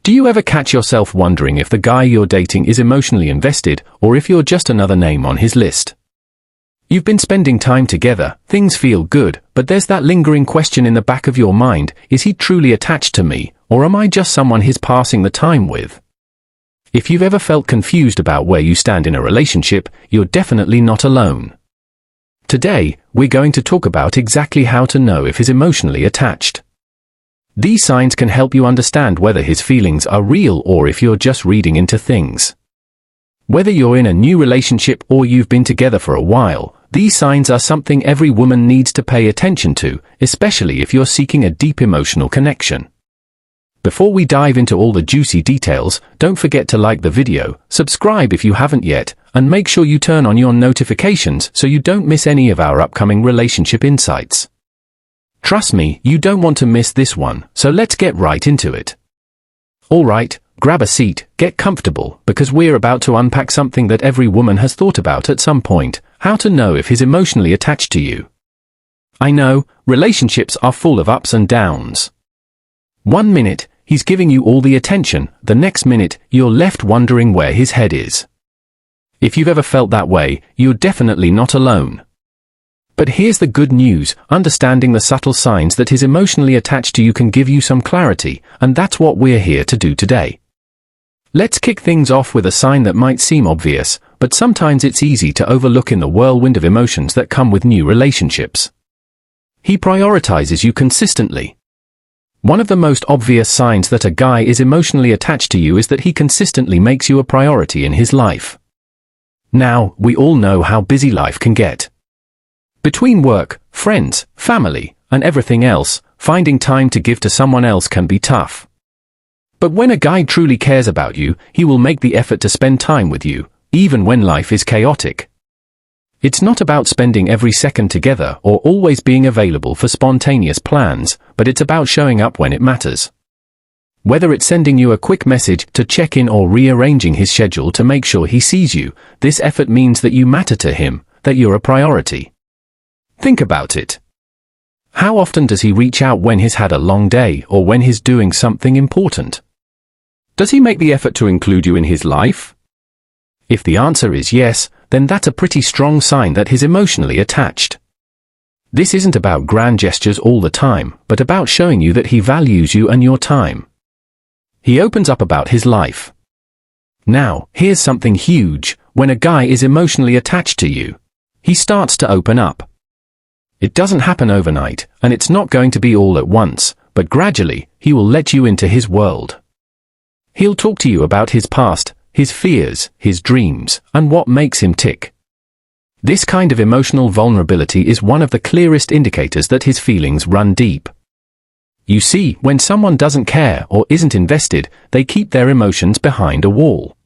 Do you ever catch yourself wondering if the guy you're dating is emotionally invested or if you're just another name on his list? You've been spending time together, things feel good, but there's that lingering question in the back of your mind, is he truly attached to me, or am I just someone he's passing the time with? If you've ever felt confused about where you stand in a relationship, you're definitely not alone. Today, we're going to talk about exactly how to know if he's emotionally attached. These signs can help you understand whether his feelings are real or if you're just reading into things. Whether you're in a new relationship or you've been together for a while, these signs are something every woman needs to pay attention to, especially if you're seeking a deep emotional connection. Before we dive into all the juicy details, don't forget to like the video, subscribe if you haven't yet, and make sure you turn on your notifications so you don't miss any of our upcoming relationship insights. Trust me, you don't want to miss this one, so let's get right into it. Alright, grab a seat, get comfortable, because we're about to unpack something that every woman has thought about at some point: how to know if he's emotionally attached to you. I know, relationships are full of ups and downs. 1 minute, he's giving you all the attention, the next minute, you're left wondering where his head is. If you've ever felt that way, you're definitely not alone. But here's the good news: understanding the subtle signs that he's emotionally attached to you can give you some clarity, and that's what we're here to do today. Let's kick things off with a sign that might seem obvious, but sometimes it's easy to overlook in the whirlwind of emotions that come with new relationships. He prioritizes you consistently. One of the most obvious signs that a guy is emotionally attached to you is that he consistently makes you a priority in his life. Now, we all know how busy life can get. Between work, friends, family, and everything else, finding time to give to someone else can be tough. But when a guy truly cares about you, he will make the effort to spend time with you, even when life is chaotic. It's not about spending every second together or always being available for spontaneous plans, but it's about showing up when it matters. Whether it's sending you a quick message to check in or rearranging his schedule to make sure he sees you, this effort means that you matter to him, that you're a priority. Think about it. How often does he reach out when he's had a long day or when he's doing something important? Does he make the effort to include you in his life? If the answer is yes, then that's a pretty strong sign that he's emotionally attached. This isn't about grand gestures all the time, but about showing you that he values you and your time. He opens up about his life. Now, here's something huge: when a guy is emotionally attached to you, he starts to open up. It doesn't happen overnight, and it's not going to be all at once, but gradually, he will let you into his world. He'll talk to you about his past, his fears, his dreams, and what makes him tick. This kind of emotional vulnerability is one of the clearest indicators that his feelings run deep. You see, when someone doesn't care or isn't invested, they keep their emotions behind a wall.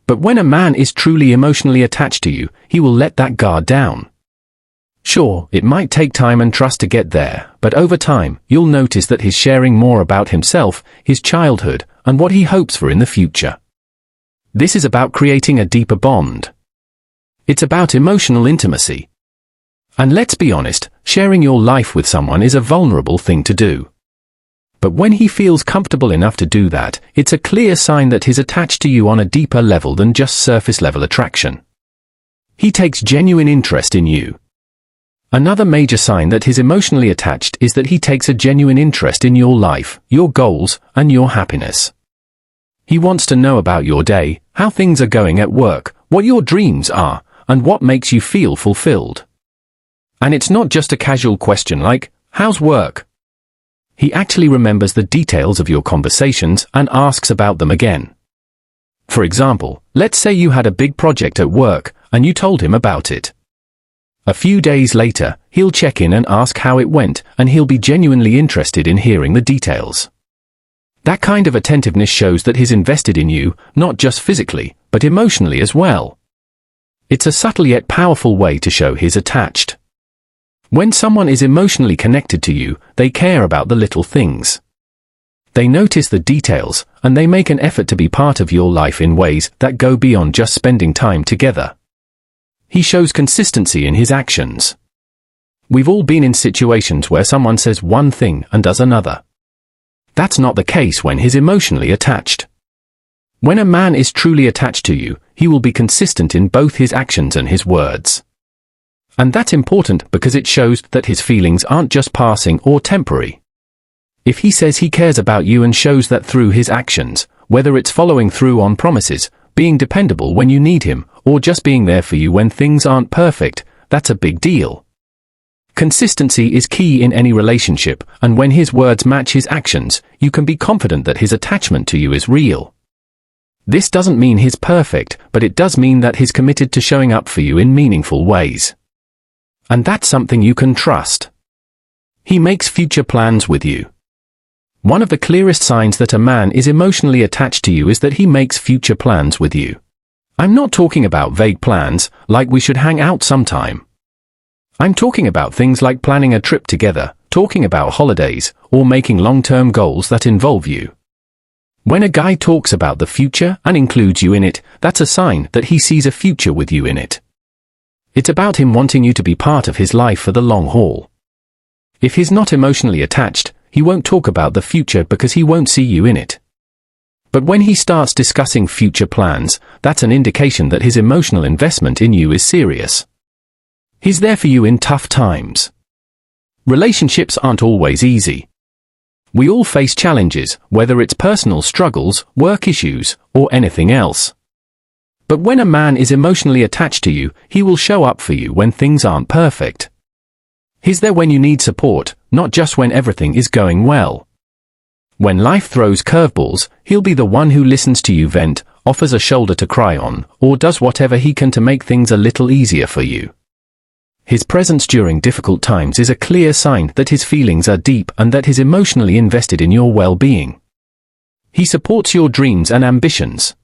But when a man is truly emotionally attached to you, he will let that guard down. Sure, it might take time and trust to get there, but over time, you'll notice that he's sharing more about himself, his childhood, and what he hopes for in the future. This is about creating a deeper bond. It's about emotional intimacy. And let's be honest, sharing your life with someone is a vulnerable thing to do. But when he feels comfortable enough to do that, it's a clear sign that he's attached to you on a deeper level than just surface-level attraction. He takes genuine interest in you. Another major sign that he's emotionally attached is that he takes a genuine interest in your life, your goals, and your happiness. He wants to know about your day, how things are going at work, what your dreams are, and what makes you feel fulfilled. And it's not just a casual question like, "How's work?" He actually remembers the details of your conversations and asks about them again. For example, let's say you had a big project at work, and you told him about it. A few days later, he'll check in and ask how it went, and he'll be genuinely interested in hearing the details. That kind of attentiveness shows that he's invested in you, not just physically, but emotionally as well. It's a subtle yet powerful way to show he's attached. When someone is emotionally connected to you, they care about the little things. They notice the details, and they make an effort to be part of your life in ways that go beyond just spending time together. He shows consistency in his actions. We've all been in situations where someone says one thing and does another. That's not the case when he's emotionally attached. When a man is truly attached to you, he will be consistent in both his actions and his words. And that's important because it shows that his feelings aren't just passing or temporary. If he says he cares about you and shows that through his actions, whether it's following through on promises, being dependable when you need him, or just being there for you when things aren't perfect, that's a big deal. Consistency is key in any relationship, and when his words match his actions, you can be confident that his attachment to you is real. This doesn't mean he's perfect, but it does mean that he's committed to showing up for you in meaningful ways. And that's something you can trust. He makes future plans with you. One of the clearest signs that a man is emotionally attached to you is that he makes future plans with you. I'm not talking about vague plans, like we should hang out sometime. I'm talking about things like planning a trip together, talking about holidays, or making long-term goals that involve you. When a guy talks about the future and includes you in it, that's a sign that he sees a future with you in it. It's about him wanting you to be part of his life for the long haul. If he's not emotionally attached, he won't talk about the future because he won't see you in it. But when he starts discussing future plans, that's an indication that his emotional investment in you is serious. He's there for you in tough times. Relationships aren't always easy. We all face challenges, whether it's personal struggles, work issues, or anything else. But when a man is emotionally attached to you, he will show up for you when things aren't perfect. He's there when you need support, not just when everything is going well. When life throws curveballs, he'll be the one who listens to you vent, offers a shoulder to cry on, or does whatever he can to make things a little easier for you. His presence during difficult times is a clear sign that his feelings are deep and that he's emotionally invested in your well-being. He supports your dreams and ambitions.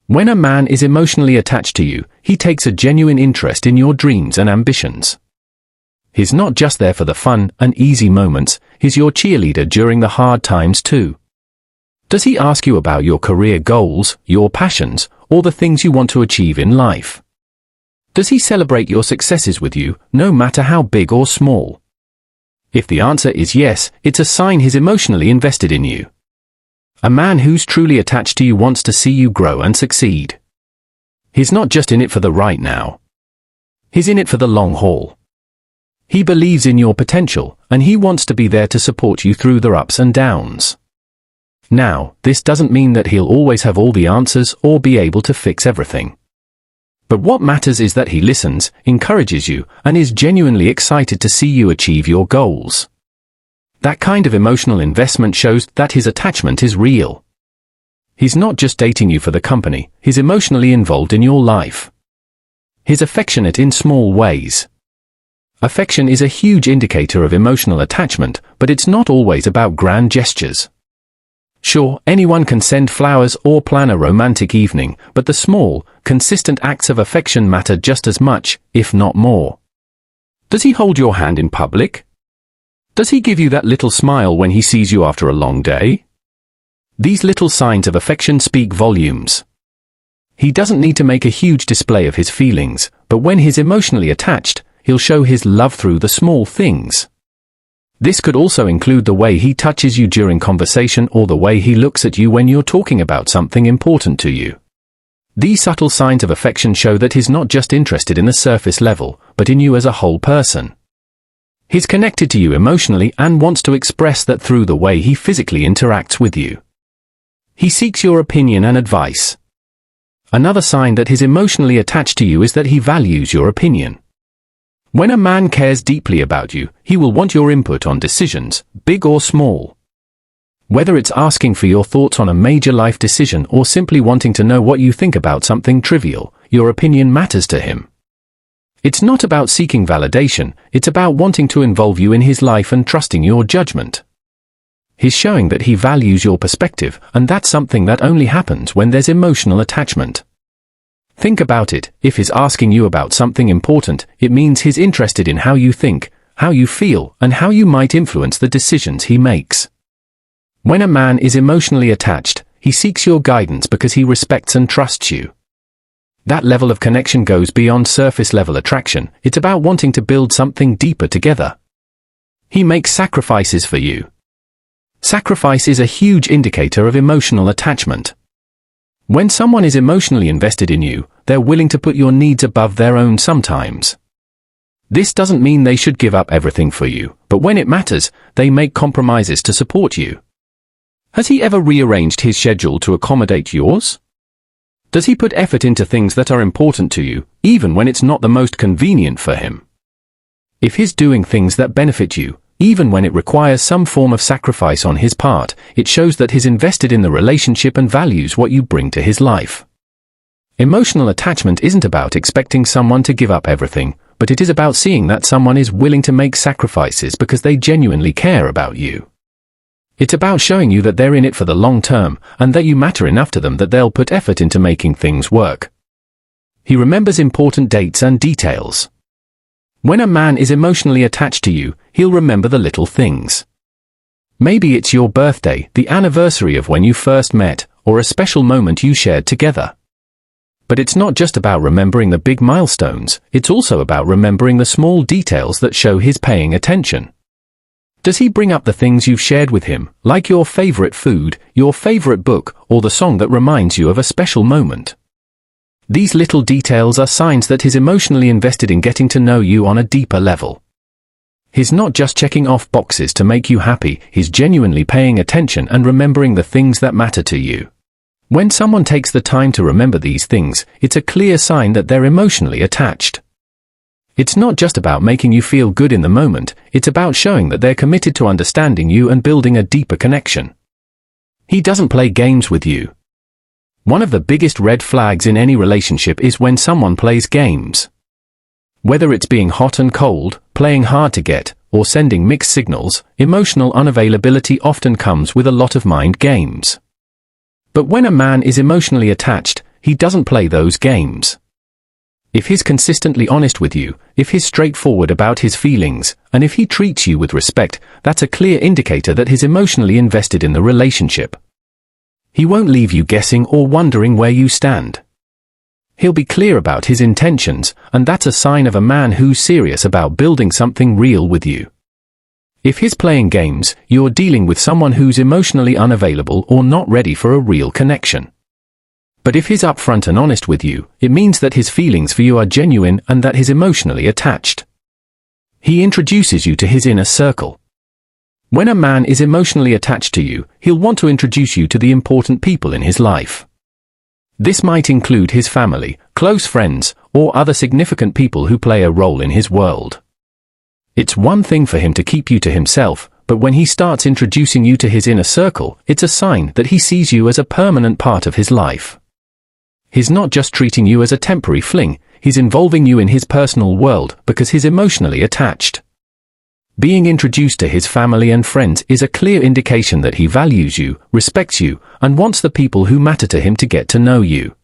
When a man is emotionally attached to you, he takes a genuine interest in your dreams and ambitions. He's not just there for the fun and easy moments, he's your cheerleader during the hard times too. Does he ask you about your career goals, your passions, or the things you want to achieve in life? Does he celebrate your successes with you, no matter how big or small? If the answer is yes, it's a sign he's emotionally invested in you. A man who's truly attached to you wants to see you grow and succeed. He's not just in it for the right now. He's in it for the long haul. He believes in your potential, and he wants to be there to support you through the ups and downs. Now, this doesn't mean that he'll always have all the answers or be able to fix everything. But what matters is that he listens, encourages you, and is genuinely excited to see you achieve your goals. That kind of emotional investment shows that his attachment is real. He's not just dating you for the company, he's emotionally involved in your life. He's affectionate in small ways. Affection is a huge indicator of emotional attachment, but it's not always about grand gestures. Sure, anyone can send flowers or plan a romantic evening, but the small, consistent acts of affection matter just as much, if not more. Does he hold your hand in public? Does he give you that little smile when he sees you after a long day? These little signs of affection speak volumes. He doesn't need to make a huge display of his feelings, but when he's emotionally attached, he'll show his love through the small things. This could also include the way he touches you during conversation or the way he looks at you when you're talking about something important to you. These subtle signs of affection show that he's not just interested in the surface level, but in you as a whole person. He's connected to you emotionally and wants to express that through the way he physically interacts with you. He seeks your opinion and advice. Another sign that he's emotionally attached to you is that he values your opinion. When a man cares deeply about you, he will want your input on decisions, big or small. Whether it's asking for your thoughts on a major life decision or simply wanting to know what you think about something trivial, your opinion matters to him. It's not about seeking validation, it's about wanting to involve you in his life and trusting your judgment. He's showing that he values your perspective, and that's something that only happens when there's emotional attachment. Think about it, if he's asking you about something important, it means he's interested in how you think, how you feel, and how you might influence the decisions he makes. When a man is emotionally attached, he seeks your guidance because he respects and trusts you. That level of connection goes beyond surface-level attraction, it's about wanting to build something deeper together. He makes sacrifices for you. Sacrifice is a huge indicator of emotional attachment. When someone is emotionally invested in you, they're willing to put your needs above their own sometimes. This doesn't mean they should give up everything for you, but when it matters, they make compromises to support you. Has he ever rearranged his schedule to accommodate yours? Does he put effort into things that are important to you, even when it's not the most convenient for him? If he's doing things that benefit you, even when it requires some form of sacrifice on his part, it shows that he's invested in the relationship and values what you bring to his life. Emotional attachment isn't about expecting someone to give up everything, but it is about seeing that someone is willing to make sacrifices because they genuinely care about you. It's about showing you that they're in it for the long term, and that you matter enough to them that they'll put effort into making things work. He remembers important dates and details. When a man is emotionally attached to you, he'll remember the little things. Maybe it's your birthday, the anniversary of when you first met, or a special moment you shared together. But it's not just about remembering the big milestones, it's also about remembering the small details that show he's paying attention. Does he bring up the things you've shared with him, like your favorite food, your favorite book, or the song that reminds you of a special moment? These little details are signs that he's emotionally invested in getting to know you on a deeper level. He's not just checking off boxes to make you happy, he's genuinely paying attention and remembering the things that matter to you. When someone takes the time to remember these things, it's a clear sign that they're emotionally attached. It's not just about making you feel good in the moment, it's about showing that they're committed to understanding you and building a deeper connection. He doesn't play games with you. One of the biggest red flags in any relationship is when someone plays games. Whether it's being hot and cold, playing hard to get, or sending mixed signals, emotional unavailability often comes with a lot of mind games. But when a man is emotionally attached, he doesn't play those games. If he's consistently honest with you, if he's straightforward about his feelings, and if he treats you with respect, that's a clear indicator that he's emotionally invested in the relationship. He won't leave you guessing or wondering where you stand. He'll be clear about his intentions, and that's a sign of a man who's serious about building something real with you. If he's playing games, you're dealing with someone who's emotionally unavailable or not ready for a real connection. But if he's upfront and honest with you, it means that his feelings for you are genuine and that he's emotionally attached. He introduces you to his inner circle. When a man is emotionally attached to you, he'll want to introduce you to the important people in his life. This might include his family, close friends, or other significant people who play a role in his world. It's one thing for him to keep you to himself, but when he starts introducing you to his inner circle, it's a sign that he sees you as a permanent part of his life. He's not just treating you as a temporary fling, he's involving you in his personal world because he's emotionally attached. Being introduced to his family and friends is a clear indication that he values you, respects you, and wants the people who matter to him to get to know you.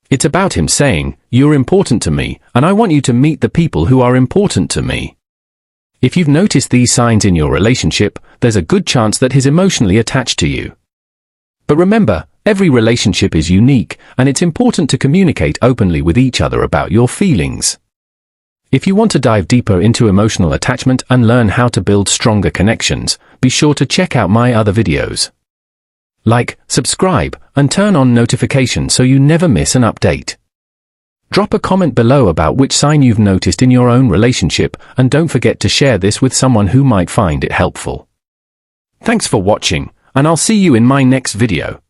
It's about him saying, "You're important to me, and I want you to meet the people who are important to me." If you've noticed these signs in your relationship, there's a good chance that he's emotionally attached to you. But remember, every relationship is unique, and it's important to communicate openly with each other about your feelings. If you want to dive deeper into emotional attachment and learn how to build stronger connections, be sure to check out my other videos. Like, subscribe, and turn on notifications so you never miss an update. Drop a comment below about which sign you've noticed in your own relationship, and don't forget to share this with someone who might find it helpful. Thanks for watching, and I'll see you in my next video.